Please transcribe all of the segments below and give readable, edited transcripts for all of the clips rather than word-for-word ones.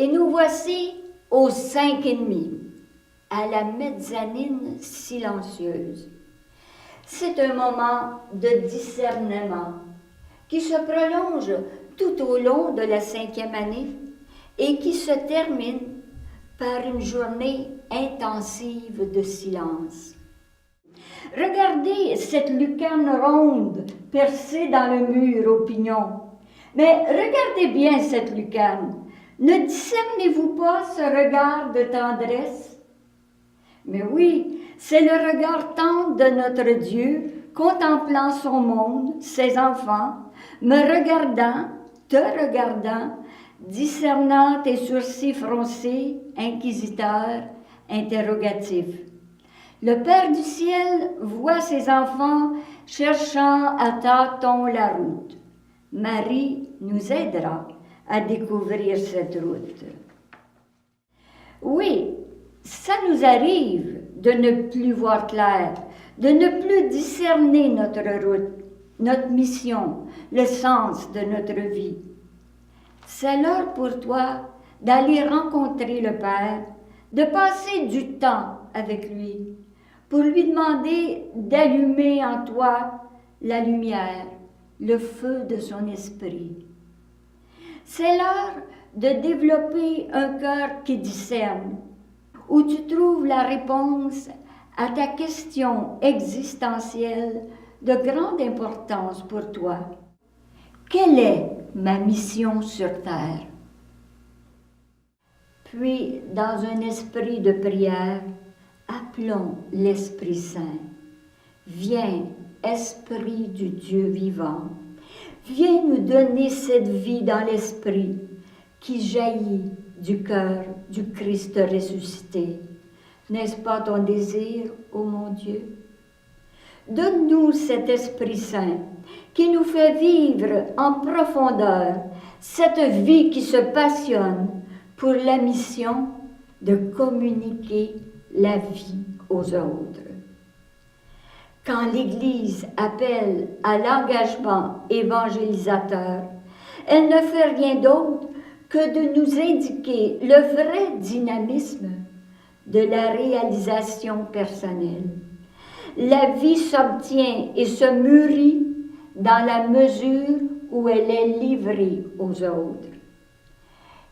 Et nous voici au 5,5, à la mezzanine silencieuse. C'est un moment de discernement qui se prolonge tout au long de la 5e année et qui se termine par une journée intensive de silence. Regardez cette lucarne ronde percée dans le mur au pignon. Mais regardez bien cette lucarne. Ne discernez-vous pas ce regard de tendresse? Mais oui, c'est le regard tendre de notre Dieu, contemplant son monde, ses enfants, me regardant, te regardant, discernant tes sourcils froncés, inquisiteur, interrogatif. Le Père du ciel voit ses enfants cherchant à tâtons la route. Marie nous aidera à découvrir cette route. Oui, ça nous arrive de ne plus voir clair, de ne plus discerner notre route, notre mission, le sens de notre vie. C'est l'heure pour toi d'aller rencontrer le Père, de passer du temps avec lui, pour lui demander d'allumer en toi la lumière, le feu de son esprit. C'est l'heure de développer un cœur qui discerne, où tu trouves la réponse à ta question existentielle de grande importance pour toi. Quelle est ma mission sur terre? Puis, dans un esprit de prière, appelons l'Esprit Saint. Viens, Esprit du Dieu vivant, viens nous donner cette vie dans l'Esprit qui jaillit du cœur du Christ ressuscité. N'est-ce pas ton désir, ô mon Dieu? Donne-nous cet Esprit Saint qui nous fait vivre en profondeur cette vie qui se passionne pour la mission de communiquer la vie aux autres. Quand l'Église appelle à l'engagement évangélisateur, elle ne fait rien d'autre que de nous indiquer le vrai dynamisme de la réalisation personnelle. La vie s'obtient et se mûrit dans la mesure où elle est livrée aux autres.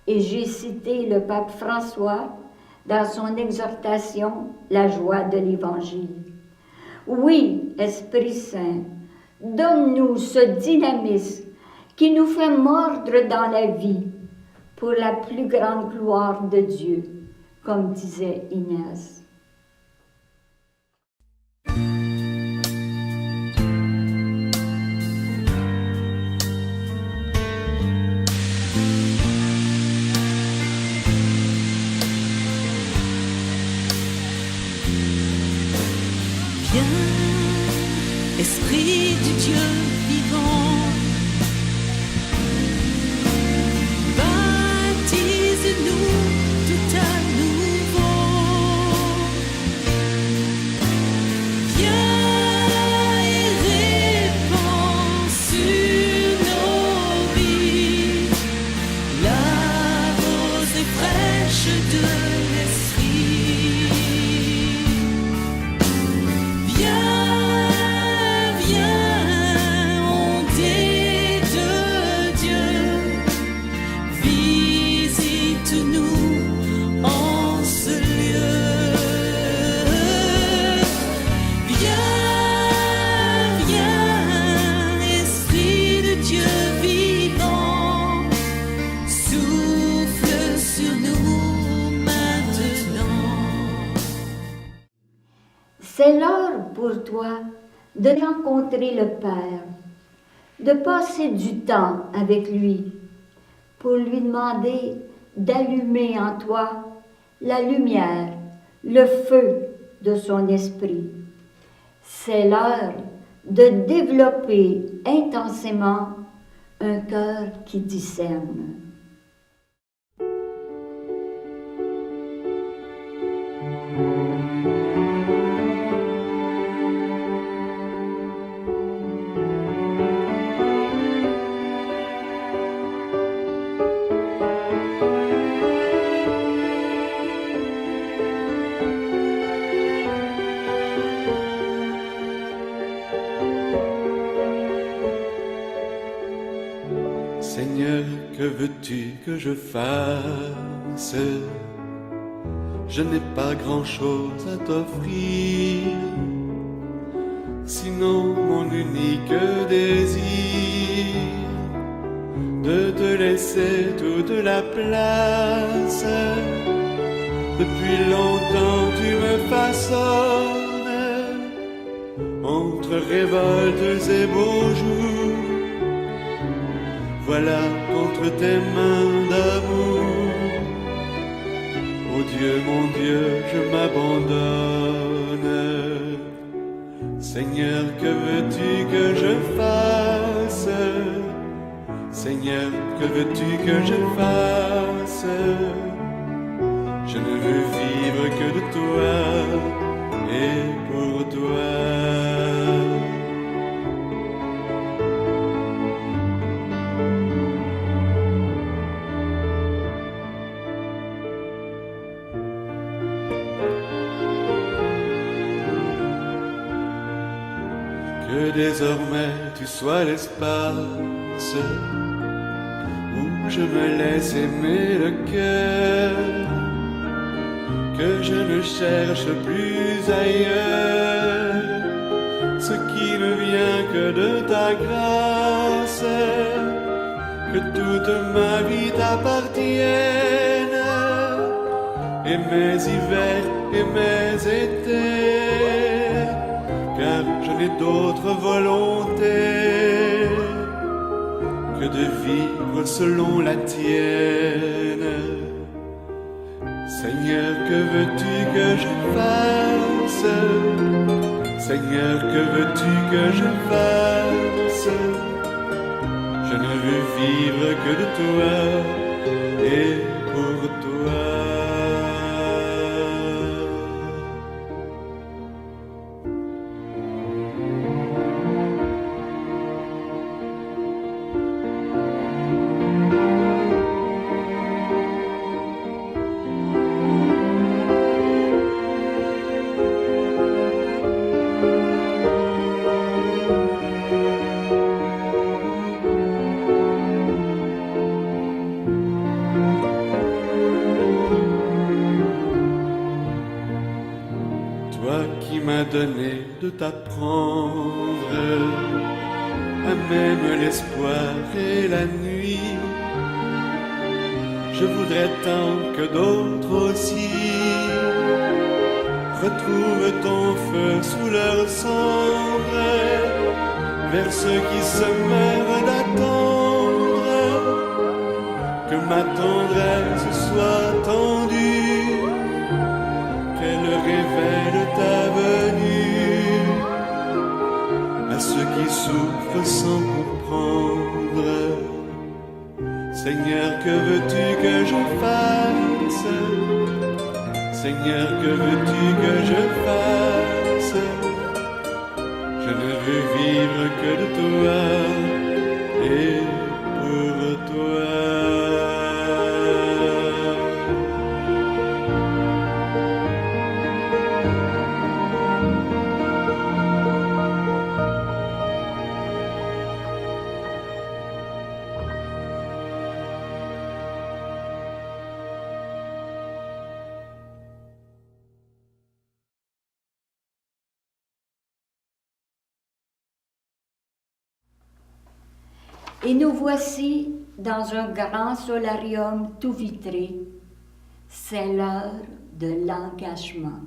Et j'ai cité le pape François dans son exhortation « La joie de l'Évangile ». Oui, Esprit Saint, donne-nous ce dynamisme qui nous fait mordre dans la vie pour la plus grande gloire de Dieu, comme disait Ignace. Esprit du Dieu vivant, baptise-nous tout à nouveau. Viens et répands sur nos vies la rosée fraîche de l'Esprit. C'est l'heure pour toi de rencontrer le Père, de passer du temps avec lui pour lui demander d'allumer en toi la lumière, le feu de son esprit. C'est l'heure de développer intensément un cœur qui discerne. veux-tu que je fasse? Je n'ai pas grand-chose à t'offrir, sinon mon unique désir de te laisser toute la place. Depuis longtemps tu me façonnes entre révoltes et beaux jours. Voilà contre tes mains d'amour, oh Dieu, mon Dieu, je m'abandonne. Seigneur, que veux-tu que je fasse? Seigneur, que veux-tu que je fasse? Je ne veux vivre que de toi et pour toi. Que désormais tu sois l'espace où je me laisse aimer le cœur, que je ne cherche plus ailleurs ce qui ne vient que de ta grâce, que toute ma vie t'appartienne, et mes hivers et mes étés, car je n'ai d'autre volonté que de vivre selon la tienne. Seigneur, que veux-tu que je fasse? Seigneur, que veux-tu que je fasse? Je ne veux vivre que de toi et pour toi. Toi qui m'as donné de t'apprendre à même l'espoir et la nuit, je voudrais tant que d'autres aussi retrouvent ton feu sous leur cendre, vers ceux qui se meurent d'attendre, que ma tendresse soit tendue, qu'elle révèle ta venue à ceux qui souffrent sans comprendre. Seigneur, que veux-tu que je fasse? Seigneur, que veux-tu que je fasse? Je ne veux vivre que de toi et pour toi. Et nous voici dans un grand solarium tout vitré. C'est l'heure de l'engagement.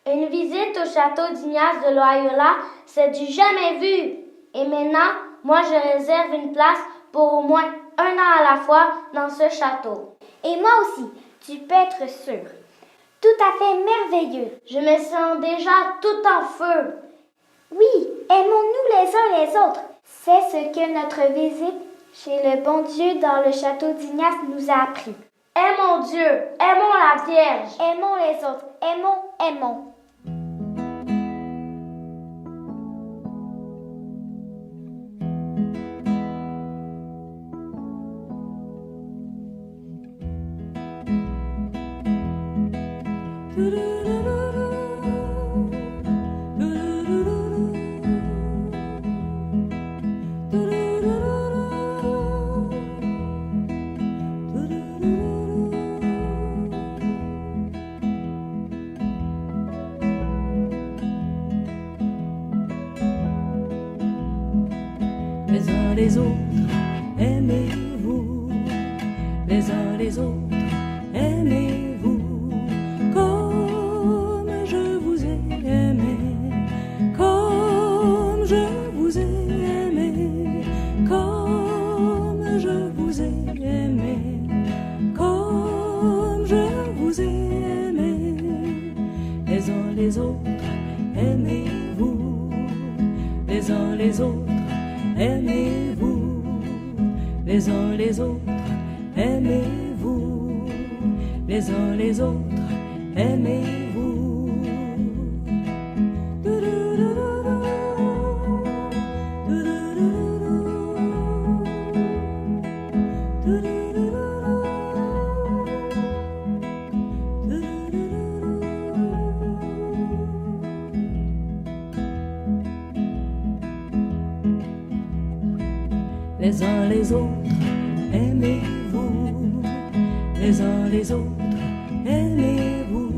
Une visite au château d'Ignace de Loyola, c'est du jamais vu. Et maintenant, moi je réserve une place pour au moins 1 an à la fois dans ce château. Et moi aussi, tu peux être sûr. Tout à fait merveilleux. Je me sens déjà tout en feu. Oui, aimons-nous les uns les autres. C'est ce que notre visite chez le bon Dieu dans le château d'Ignace nous a appris. Aimons Dieu, aimons la Vierge. Aimons les autres, aimons. Les uns les autres, aimez-vous. Les uns les autres, aimez-vous. Comme je vous ai aimé, comme je vous ai aimé, comme je vous ai aimé, comme je vous ai aimé. Les uns les autres, aimez-vous. Les uns les autres, aimez-vous, les uns les autres, aimez-vous, les uns les autres, aimez-vous. Les uns les autres, aimez-vous. Les uns les autres, aimez-vous.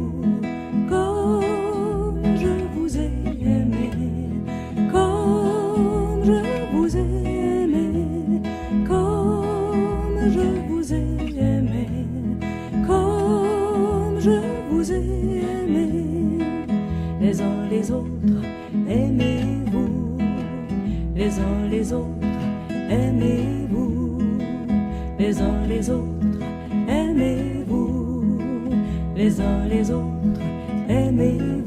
Comme je vous ai aimé, comme je vous ai aimé, comme je vous ai aimé, comme je vous ai aimé. Les uns les autres, aimez-vous. Les uns les autres, aimez-vous, les uns les autres, aimez-vous, les uns les autres, aimez-vous.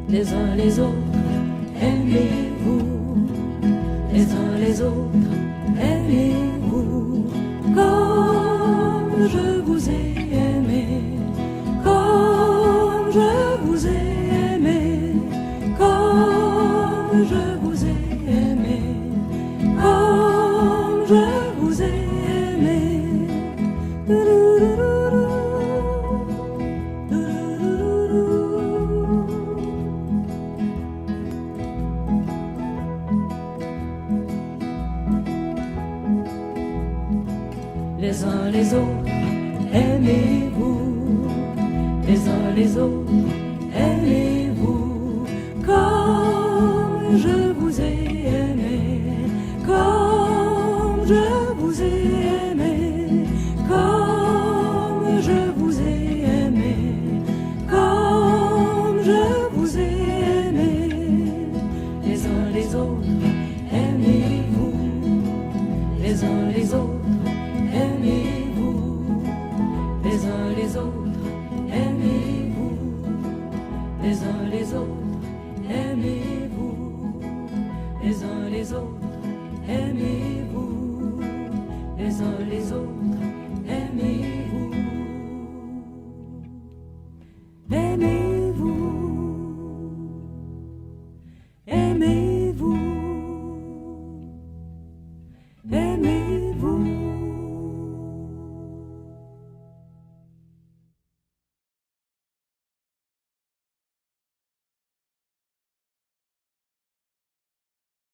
Les uns les autres, aimez-vous. Les uns les autres, aimez-vous. Comme je vous ai aimé, comme je vous ai aimé, comme je vous ai aimé, comme je vous ai aimé. Les uns les autres, aimez-vous. Les uns les autres, aimez-vous. Comme je vous ai aimé, comme je vous ai aimé, comme je vous ai aimé, comme je vous ai aimé. Les uns les autres, aimez-vous. Les uns les autres, aimez-vous, les uns les autres, aimez-vous, les uns les autres, aimez-vous, les uns les autres.